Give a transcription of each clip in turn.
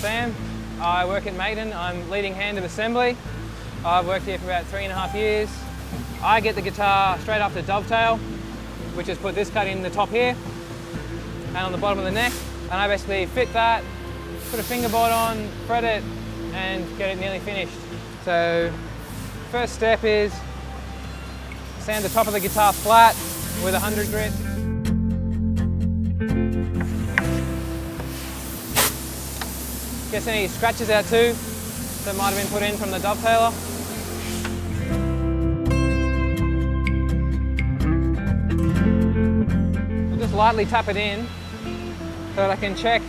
Sam. I work at Maton. I'm leading hand of assembly. I've worked here for about 3.5 years. I get the guitar straight after dovetail, which is put this cut in the top here and on the bottom of the neck. And I basically fit that, put a fingerboard on, fret it, and get it nearly finished. So first step is sand the top of the guitar flat with 100 grit. Gets any scratches out too that might have been put in from the dovetailer. I'll just lightly tap it in so that I can check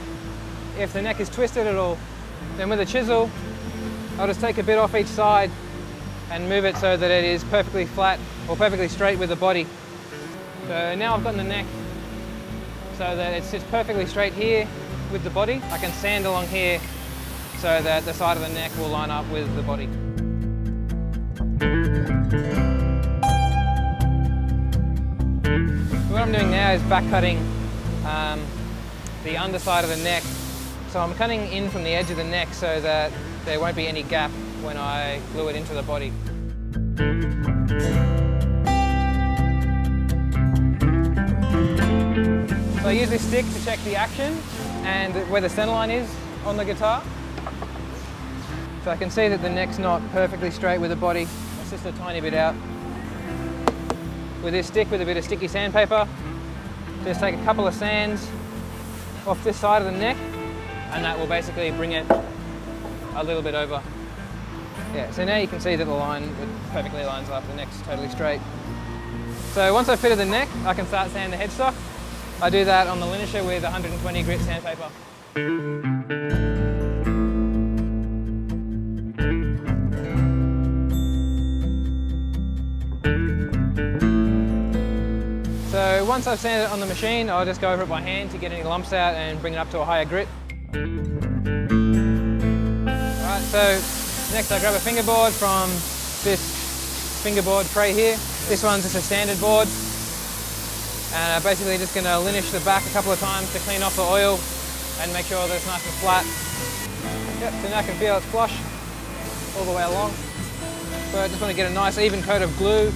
if the neck is twisted at all. Then with a chisel, I'll just take a bit off each side and move it so that it is perfectly flat or perfectly straight with the body. So now I've gotten the neck so that it sits perfectly straight here with the body. I can sand along here so that the side of the neck will line up with the body. What I'm doing now is back cutting the underside of the neck. So I'm cutting in from the edge of the neck so that there won't be any gap when I glue it into the body. So I use this stick to check the action and where the centerline is on the guitar. So I can see that the neck's not perfectly straight with the body. It's just a tiny bit out. With this stick with a bit of sticky sandpaper, just take a couple of sands off this side of the neck and that will basically bring it a little bit over. Yeah, so now you can see that the line perfectly lines up, the neck's totally straight. So once I've fitted the neck, I can start sanding the headstock. I do that on the linisher with 120 grit sandpaper. So once I've sanded it on the machine, I'll just go over it by hand to get any lumps out and bring it up to a higher grit. Alright, so next I grab a fingerboard from this fingerboard tray here. This one's just a standard board. And I'm basically just going to linish the back a couple of times to clean off the oil and make sure that it's nice and flat. Yep, so now I can feel it's flush all the way along. So I just want to get a nice even coat of glue.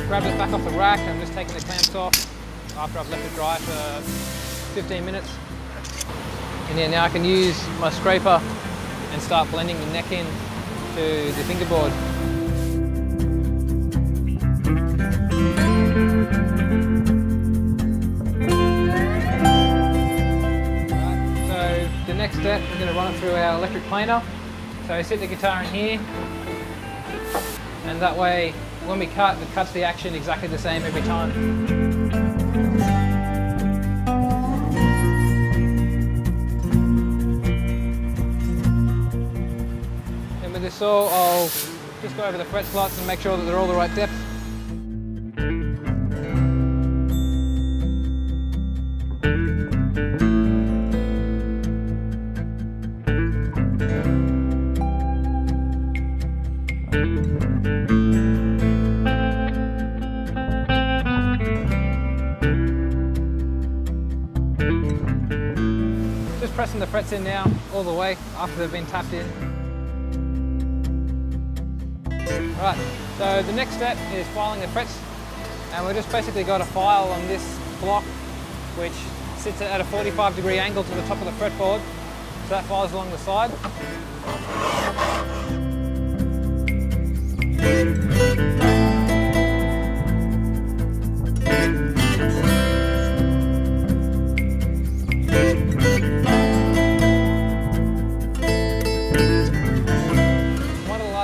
Grab it back off the rack. I'm just taking the clamps off after I've left it dry for 15 minutes. And yeah, now I can use my scraper and start blending the neck in to the fingerboard. Right, so the next step, we're going to run it through our electric planer. So I sit the guitar in here, and that way when we cut, it cuts the action exactly the same every time. And with this saw, I'll just go over the fret slots and make sure that they're all the right depth. Just pressing the frets in now, all the way, after they've been tapped in. Right, so the next step is filing the frets, and we've just basically got a file on this block, which sits at a 45-degree angle to the top of the fretboard, so that files along the side.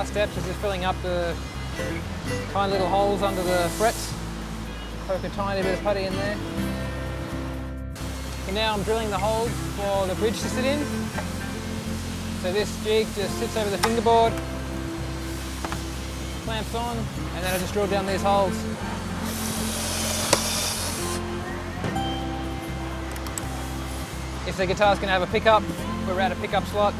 Steps is just filling up the tiny little holes under the frets. Poke a tiny bit of putty in there. And now I'm drilling the holes for the bridge to sit in. So this jig just sits over the fingerboard, clamps on, and then I just drill down these holes. If the guitar's going to have a pickup, we're at a pickup slot.